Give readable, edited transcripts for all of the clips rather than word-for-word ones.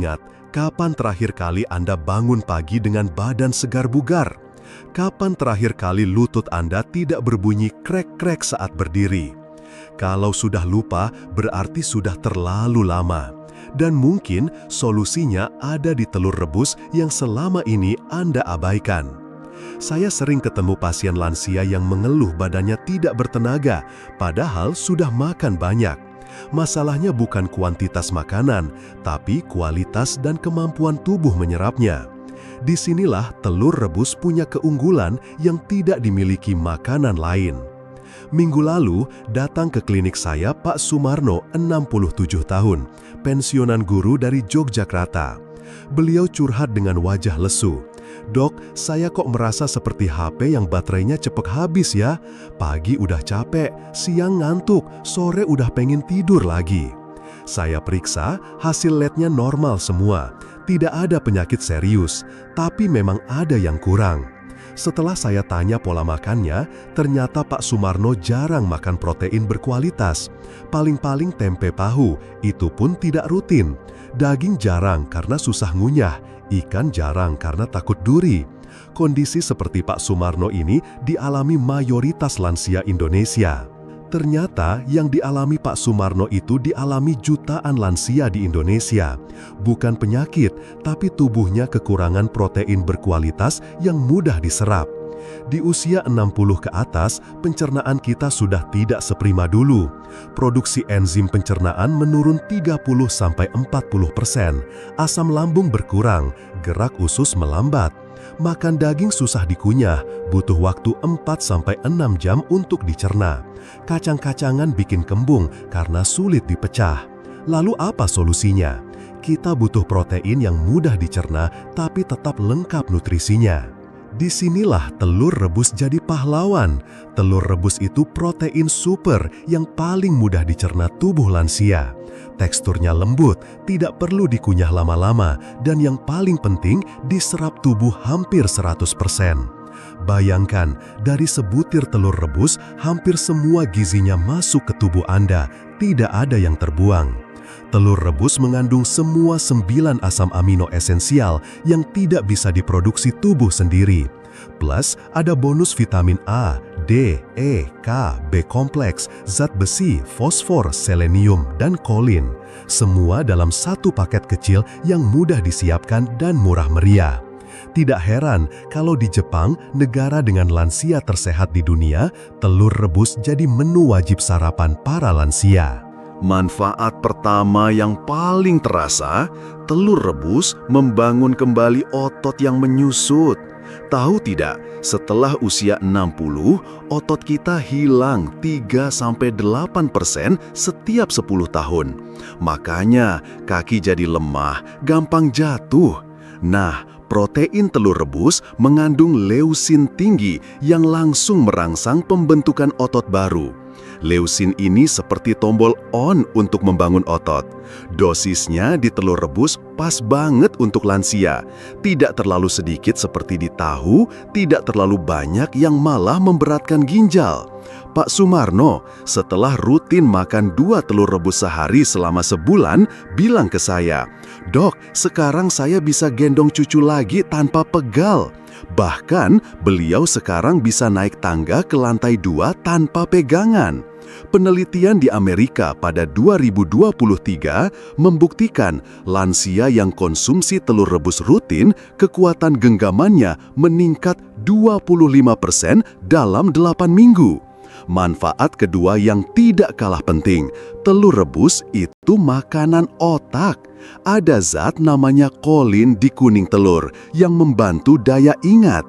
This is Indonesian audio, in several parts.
ingat, kapan terakhir kali Anda bangun pagi dengan badan segar bugar? Kapan terakhir kali lutut Anda tidak berbunyi krek-krek saat berdiri? Kalau sudah lupa, berarti sudah terlalu lama. Dan mungkin solusinya ada di telur rebus yang selama ini Anda abaikan. Saya sering ketemu pasien lansia yang mengeluh badannya tidak bertenaga, padahal sudah makan banyak. Masalahnya bukan kuantitas makanan, tapi kualitas dan kemampuan tubuh menyerapnya. Disinilah telur rebus punya keunggulan yang tidak dimiliki makanan lain. Minggu lalu, datang ke klinik saya Pak Sumarno, 67 tahun, pensiunan guru dari Yogyakarta. Beliau curhat dengan wajah lesu. "Dok, saya kok merasa seperti HP yang baterainya cepat habis ya. Pagi udah capek, siang ngantuk, sore udah pengen tidur lagi." Saya periksa, hasil labnya normal semua. Tidak ada penyakit serius, tapi memang ada yang kurang. Setelah saya tanya pola makannya, ternyata Pak Sumarno jarang makan protein berkualitas. Paling-paling tempe tahu, itu pun tidak rutin. Daging jarang karena susah ngunyah, ikan jarang karena takut duri. Kondisi seperti Pak Sumarno ini dialami mayoritas lansia Indonesia. Ternyata yang dialami Pak Sumarno itu dialami jutaan lansia di Indonesia. Bukan penyakit, tapi tubuhnya kekurangan protein berkualitas yang mudah diserap. Di usia 60 ke atas, pencernaan kita sudah tidak seprima dulu. Produksi enzim pencernaan menurun 30-40%, asam lambung berkurang, gerak usus melambat. Makan daging susah dikunyah, butuh waktu 4-6 jam untuk dicerna. Kacang-kacangan bikin kembung karena sulit dipecah. Lalu apa solusinya? Kita butuh protein yang mudah dicerna tapi tetap lengkap nutrisinya. Disinilah telur rebus jadi pahlawan. Telur rebus itu protein super yang paling mudah dicerna tubuh lansia. Teksturnya lembut, tidak perlu dikunyah lama-lama, dan yang paling penting diserap tubuh hampir 100%. Bayangkan, dari sebutir telur rebus, hampir semua gizinya masuk ke tubuh Anda, tidak ada yang terbuang. Telur rebus mengandung semua 9 asam amino esensial yang tidak bisa diproduksi tubuh sendiri. Plus, ada bonus vitamin A, D, E, K, B kompleks, zat besi, fosfor, selenium, dan kolin. Semua dalam satu paket kecil yang mudah disiapkan dan murah meriah. Tidak heran kalau di Jepang, negara dengan lansia tersehat di dunia, telur rebus jadi menu wajib sarapan para lansia. Manfaat pertama yang paling terasa, telur rebus membangun kembali otot yang menyusut. Tahu tidak, setelah usia 60, otot kita hilang 3-8% setiap 10 tahun. Makanya kaki jadi lemah, gampang jatuh. Nah, protein telur rebus mengandung leusin tinggi yang langsung merangsang pembentukan otot baru. Leusin ini seperti tombol on untuk membangun otot. Dosisnya di telur rebus pas banget untuk lansia. Tidak terlalu sedikit seperti di tahu, tidak terlalu banyak yang malah memberatkan ginjal. Pak Sumarno, setelah rutin makan 2 telur rebus sehari selama sebulan, bilang ke saya, "Dok, sekarang saya bisa gendong cucu lagi tanpa pegal." Bahkan, beliau sekarang bisa naik tangga ke lantai 2 tanpa pegangan. Penelitian di Amerika pada 2023 membuktikan lansia yang konsumsi telur rebus rutin, kekuatan genggamannya meningkat 25% dalam 8 minggu. Manfaat kedua yang tidak kalah penting, telur rebus itu makanan otak. Ada zat namanya kolin di kuning telur yang membantu daya ingat.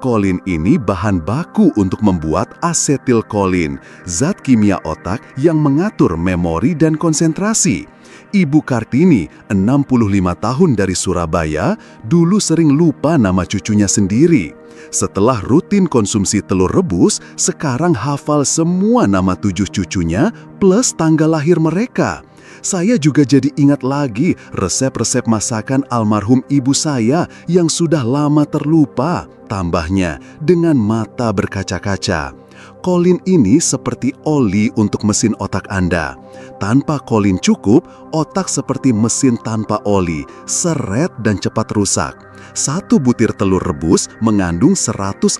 Kolin ini bahan baku untuk membuat asetilkolin, zat kimia otak yang mengatur memori dan konsentrasi. Ibu Kartini, 65 tahun dari Surabaya, dulu sering lupa nama cucunya sendiri. Setelah rutin konsumsi telur rebus, sekarang hafal semua nama 7 cucunya plus tanggal lahir mereka. Saya juga jadi ingat lagi resep-resep masakan almarhum ibu saya yang sudah lama terlupa. Tambahnya dengan mata berkaca-kaca. Kolin ini seperti oli untuk mesin otak Anda. Tanpa kolin cukup, otak seperti mesin tanpa oli, seret dan cepat rusak. Satu butir telur rebus mengandung 147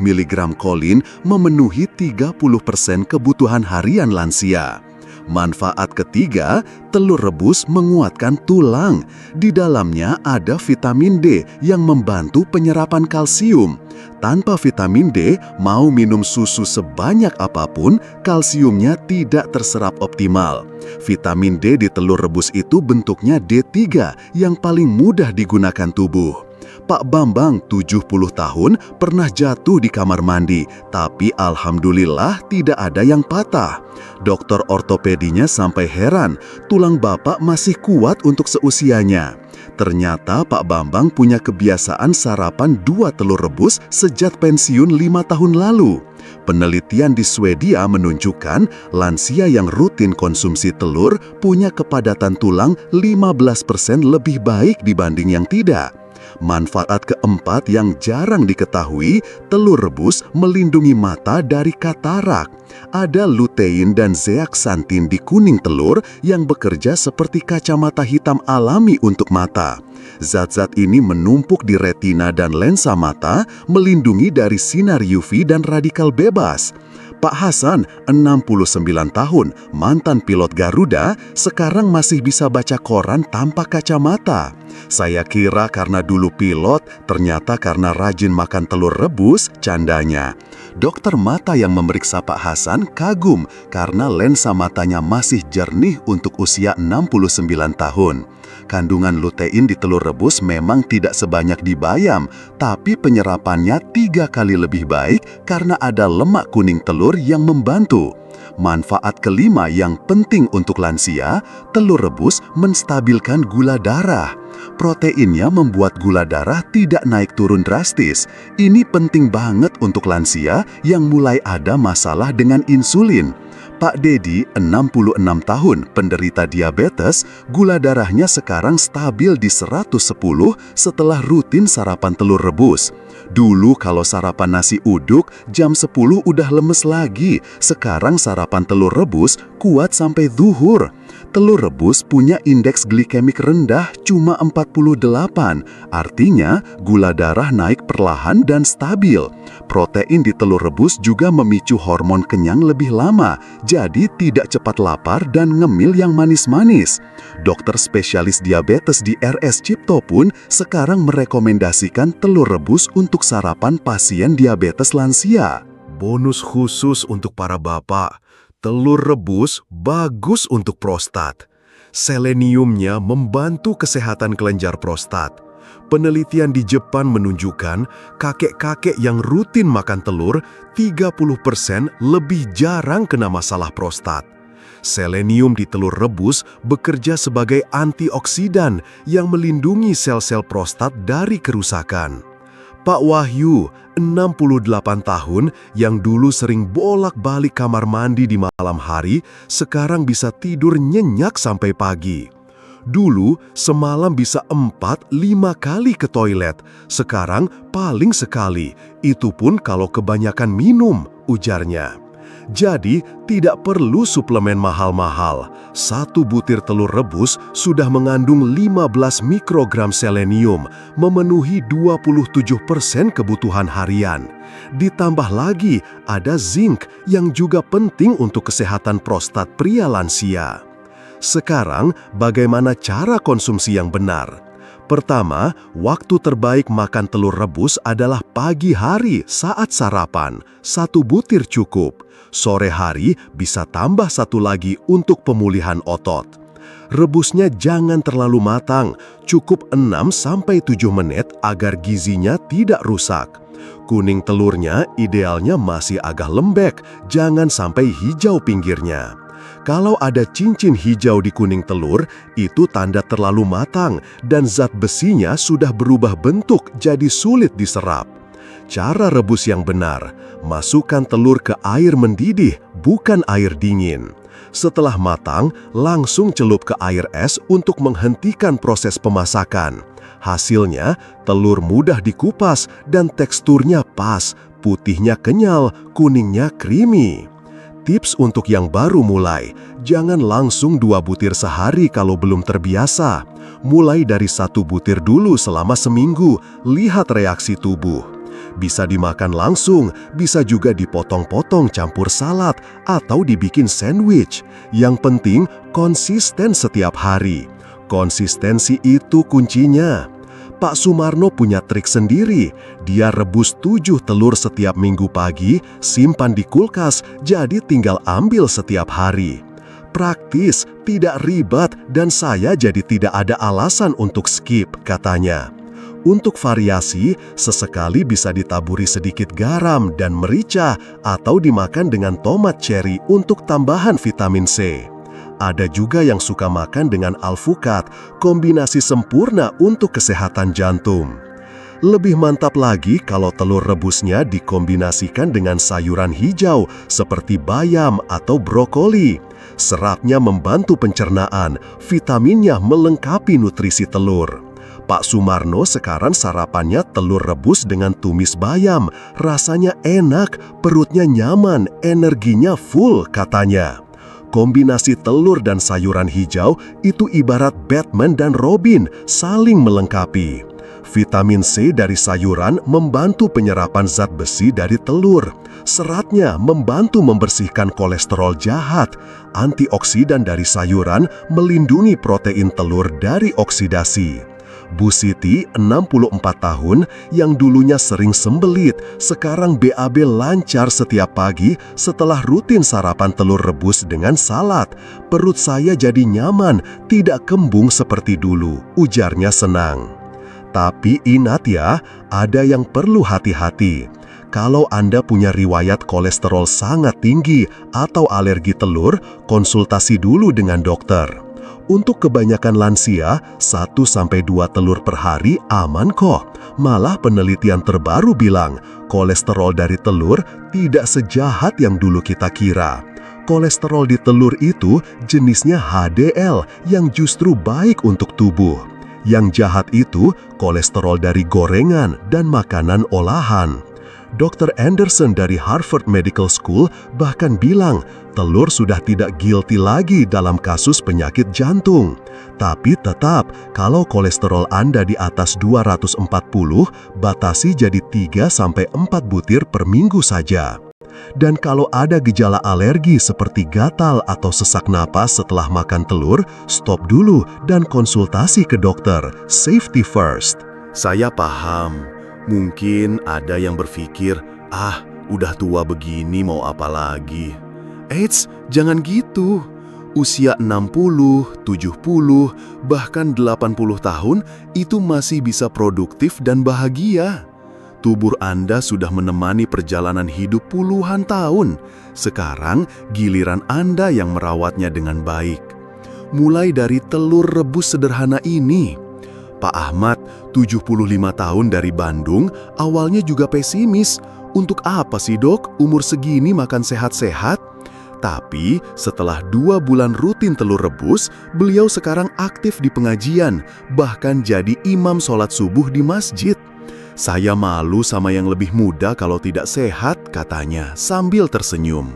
mg kolin, memenuhi 30% kebutuhan harian lansia. Manfaat ketiga, telur rebus menguatkan tulang. Di dalamnya ada vitamin D yang membantu penyerapan kalsium. Tanpa vitamin D, mau minum susu sebanyak apapun, kalsiumnya tidak terserap optimal. Vitamin D di telur rebus itu bentuknya D3 yang paling mudah digunakan tubuh. Pak Bambang, 70 tahun, pernah jatuh di kamar mandi, tapi alhamdulillah tidak ada yang patah. Dokter ortopedinya sampai heran, tulang bapak masih kuat untuk seusianya. Ternyata Pak Bambang punya kebiasaan sarapan 2 telur rebus sejak pensiun 5 tahun lalu. Penelitian di Swedia menunjukkan lansia yang rutin konsumsi telur punya kepadatan tulang 15% lebih baik dibanding yang tidak. Manfaat keempat yang jarang diketahui, telur rebus melindungi mata dari katarak. Ada lutein dan zeaxanthin di kuning telur yang bekerja seperti kacamata hitam alami untuk mata. Zat-zat ini menumpuk di retina dan lensa mata, melindungi dari sinar UV dan radikal bebas. Pak Hasan, 69 tahun, mantan pilot Garuda, sekarang masih bisa baca koran tanpa kacamata. Saya kira karena dulu pilot, ternyata karena rajin makan telur rebus, candanya. Dokter mata yang memeriksa Pak Hasan kagum karena lensa matanya masih jernih untuk usia 69 tahun. Kandungan lutein di telur rebus memang tidak sebanyak di bayam, tapi penyerapannya 3 kali lebih baik karena ada lemak kuning telur yang membantu. Manfaat kelima yang penting untuk lansia, telur rebus menstabilkan gula darah. Proteinnya membuat gula darah tidak naik turun drastis. Ini penting banget untuk lansia yang mulai ada masalah dengan insulin. Pak Dedi, 66 tahun, penderita diabetes, gula darahnya sekarang stabil di 110 setelah rutin sarapan telur rebus. Dulu kalau sarapan nasi uduk, jam 10 udah lemes lagi. Sekarang sarapan telur rebus kuat sampai zuhur. Telur rebus punya indeks glikemik rendah, cuma 48. Artinya, gula darah naik perlahan dan stabil. Protein di telur rebus juga memicu hormon kenyang lebih lama, jadi tidak cepat lapar dan ngemil yang manis-manis. Dokter spesialis diabetes di RS Cipto pun sekarang merekomendasikan telur rebus untuk sarapan pasien diabetes lansia. Bonus khusus untuk para bapak. Telur rebus bagus untuk prostat. Seleniumnya membantu kesehatan kelenjar prostat. Penelitian di Jepang menunjukkan kakek-kakek yang rutin makan telur 30% lebih jarang kena masalah prostat. Selenium di telur rebus bekerja sebagai antioksidan yang melindungi sel-sel prostat dari kerusakan. Pak Wahyu, 68 tahun, yang dulu sering bolak-balik kamar mandi di malam hari, sekarang bisa tidur nyenyak sampai pagi. Dulu, semalam bisa 4-5 kali ke toilet, sekarang paling sekali, itu pun kalau kebanyakan minum, ujarnya. Jadi, tidak perlu suplemen mahal-mahal. 1 butir telur rebus sudah mengandung 15 mikrogram selenium, memenuhi 27% kebutuhan harian. Ditambah lagi, ada zinc yang juga penting untuk kesehatan prostat pria lansia. Sekarang, bagaimana cara konsumsi yang benar? Pertama, waktu terbaik makan telur rebus adalah pagi hari saat sarapan, 1 butir cukup. Sore hari bisa tambah 1 lagi untuk pemulihan otot. Rebusnya jangan terlalu matang, cukup 6-7 menit agar gizinya tidak rusak. Kuning telurnya idealnya masih agak lembek, jangan sampai hijau pinggirnya. Kalau ada cincin hijau di kuning telur, itu tanda terlalu matang dan zat besinya sudah berubah bentuk jadi sulit diserap. Cara rebus yang benar, masukkan telur ke air mendidih, bukan air dingin. Setelah matang, langsung celup ke air es untuk menghentikan proses pemasakan. Hasilnya, telur mudah dikupas dan teksturnya pas, putihnya kenyal, kuningnya creamy. Tips untuk yang baru mulai, jangan langsung 2 butir sehari kalau belum terbiasa. Mulai dari 1 butir dulu selama seminggu, lihat reaksi tubuh. Bisa dimakan langsung, bisa juga dipotong-potong campur salad, atau dibikin sandwich. Yang penting, konsisten setiap hari. Konsistensi itu kuncinya. Pak Sumarno punya trik sendiri. Dia rebus 7 telur setiap minggu pagi, simpan di kulkas, jadi tinggal ambil setiap hari. Praktis, tidak ribet, dan saya jadi tidak ada alasan untuk skip, katanya. Untuk variasi, sesekali bisa ditaburi sedikit garam dan merica atau dimakan dengan tomat cherry untuk tambahan vitamin C. Ada juga yang suka makan dengan alpukat, kombinasi sempurna untuk kesehatan jantung. Lebih mantap lagi kalau telur rebusnya dikombinasikan dengan sayuran hijau seperti bayam atau brokoli. Seratnya membantu pencernaan, vitaminnya melengkapi nutrisi telur. Pak Sumarno sekarang sarapannya telur rebus dengan tumis bayam. Rasanya enak, perutnya nyaman, energinya full, katanya. Kombinasi telur dan sayuran hijau itu ibarat Batman dan Robin, saling melengkapi. Vitamin C dari sayuran membantu penyerapan zat besi dari telur. Seratnya membantu membersihkan kolesterol jahat. Antioksidan dari sayuran melindungi protein telur dari oksidasi. Bu Siti, 64 tahun, yang dulunya sering sembelit, sekarang BAB lancar setiap pagi setelah rutin sarapan telur rebus dengan salad. Perut saya jadi nyaman, tidak kembung seperti dulu, ujarnya senang. Tapi ingat ya, ada yang perlu hati-hati. Kalau Anda punya riwayat kolesterol sangat tinggi atau alergi telur, konsultasi dulu dengan dokter. Untuk kebanyakan lansia, 1-2 telur per hari aman kok. Malah penelitian terbaru bilang, kolesterol dari telur tidak sejahat yang dulu kita kira. Kolesterol di telur itu jenisnya HDL yang justru baik untuk tubuh. Yang jahat itu kolesterol dari gorengan dan makanan olahan. Dr. Anderson dari Harvard Medical School bahkan bilang, telur sudah tidak guilty lagi dalam kasus penyakit jantung. Tapi tetap, kalau kolesterol Anda di atas 240, batasi jadi 3-4 butir per minggu saja. Dan kalau ada gejala alergi seperti gatal atau sesak napas setelah makan telur, stop dulu dan konsultasi ke dokter. Safety first. Saya paham. Mungkin ada yang berpikir, udah tua begini mau apa lagi? Eits, jangan gitu. Usia 60, 70, bahkan 80 tahun itu masih bisa produktif dan bahagia. Tubuh Anda sudah menemani perjalanan hidup puluhan tahun. Sekarang giliran Anda yang merawatnya dengan baik. Mulai dari telur rebus sederhana ini. Pak Ahmad, 75 tahun dari Bandung, awalnya juga pesimis. Untuk apa sih dok, umur segini makan sehat-sehat? Tapi setelah 2 bulan rutin telur rebus, beliau sekarang aktif di pengajian, bahkan jadi imam sholat subuh di masjid. Saya malu sama yang lebih muda kalau tidak sehat, katanya sambil tersenyum.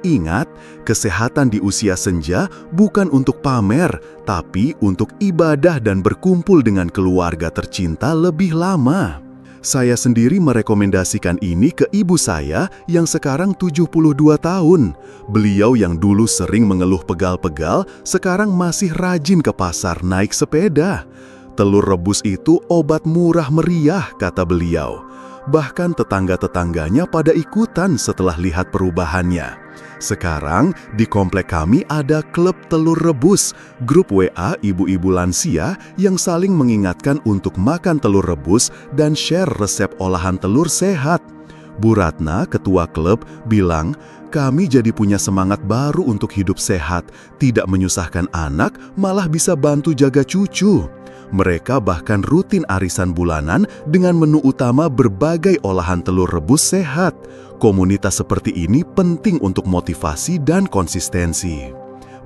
Ingat, kesehatan di usia senja bukan untuk pamer, tapi untuk ibadah dan berkumpul dengan keluarga tercinta lebih lama. Saya sendiri merekomendasikan ini ke ibu saya yang sekarang 72 tahun. Beliau yang dulu sering mengeluh pegal-pegal, sekarang masih rajin ke pasar naik sepeda. Telur rebus itu obat murah meriah, kata beliau. Bahkan tetangga-tetangganya pada ikutan setelah lihat perubahannya. Sekarang di komplek kami ada klub telur rebus, grup WA ibu-ibu lansia yang saling mengingatkan untuk makan telur rebus dan share resep olahan telur sehat. Bu Ratna, ketua klub, bilang, kami jadi punya semangat baru untuk hidup sehat, tidak menyusahkan anak, malah bisa bantu jaga cucu. Mereka bahkan rutin arisan bulanan dengan menu utama berbagai olahan telur rebus sehat. Komunitas seperti ini penting untuk motivasi dan konsistensi.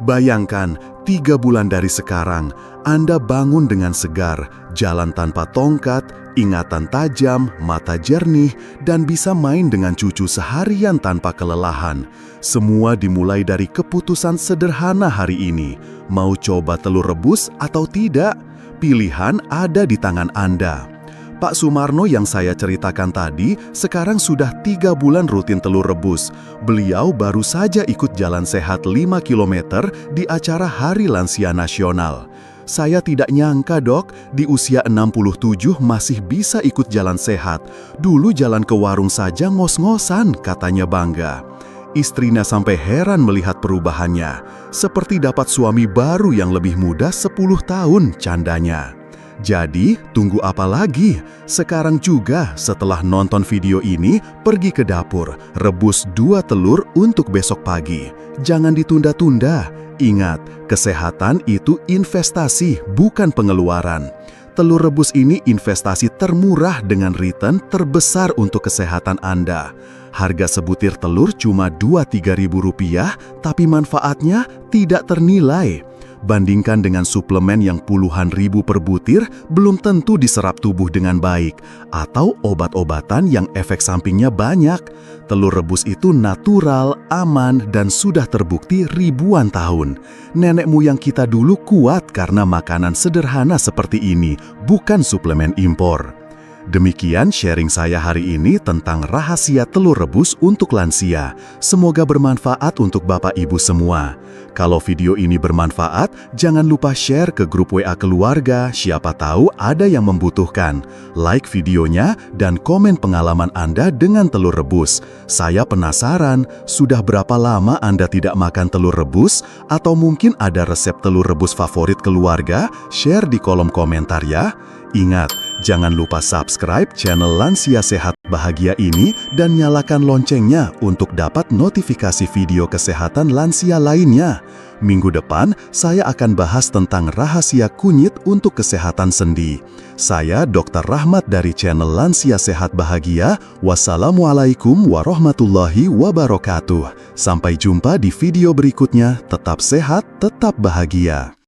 Bayangkan, 3 bulan dari sekarang, Anda bangun dengan segar, jalan tanpa tongkat, ingatan tajam, mata jernih, dan bisa main dengan cucu seharian tanpa kelelahan. Semua dimulai dari keputusan sederhana hari ini. Mau coba telur rebus atau tidak? Pilihan ada di tangan Anda. Pak Sumarno yang saya ceritakan tadi sekarang sudah 3 bulan rutin telur rebus. Beliau baru saja ikut jalan sehat 5 km di acara Hari Lansia Nasional. Saya tidak nyangka dok, di usia 67 masih bisa ikut jalan sehat. Dulu jalan ke warung saja ngos-ngosan, katanya bangga. Istrinya sampai heran melihat perubahannya. Seperti dapat suami baru yang lebih muda 10 tahun, candanya. Jadi, tunggu apa lagi? Sekarang juga setelah nonton video ini, pergi ke dapur, rebus 2 telur untuk besok pagi. Jangan ditunda-tunda. Ingat, kesehatan itu investasi, bukan pengeluaran. Telur rebus ini investasi termurah dengan return terbesar untuk kesehatan Anda. Harga sebutir telur cuma Rp2-3.000, tapi manfaatnya tidak ternilai. Bandingkan dengan suplemen yang puluhan ribu per butir, belum tentu diserap tubuh dengan baik. Atau obat-obatan yang efek sampingnya banyak. Telur rebus itu natural, aman, dan sudah terbukti ribuan tahun. Nenek moyang kita dulu kuat karena makanan sederhana seperti ini, bukan suplemen impor. Demikian sharing saya hari ini tentang rahasia telur rebus untuk lansia. Semoga bermanfaat untuk Bapak Ibu semua. Kalau video ini bermanfaat, jangan lupa share ke grup WA keluarga, siapa tahu ada yang membutuhkan. Like videonya dan komen pengalaman Anda dengan telur rebus. Saya penasaran, sudah berapa lama Anda tidak makan telur rebus? Atau mungkin ada resep telur rebus favorit keluarga? Share di kolom komentar ya. Ingat, jangan lupa subscribe channel Lansia Sehat Bahagia ini dan nyalakan loncengnya untuk dapat notifikasi video kesehatan lansia lainnya. Minggu depan, saya akan bahas tentang rahasia kunyit untuk kesehatan sendi. Saya Dr. Rahmat dari channel Lansia Sehat Bahagia. Wassalamualaikum warahmatullahi wabarakatuh. Sampai jumpa di video berikutnya. Tetap sehat, tetap bahagia.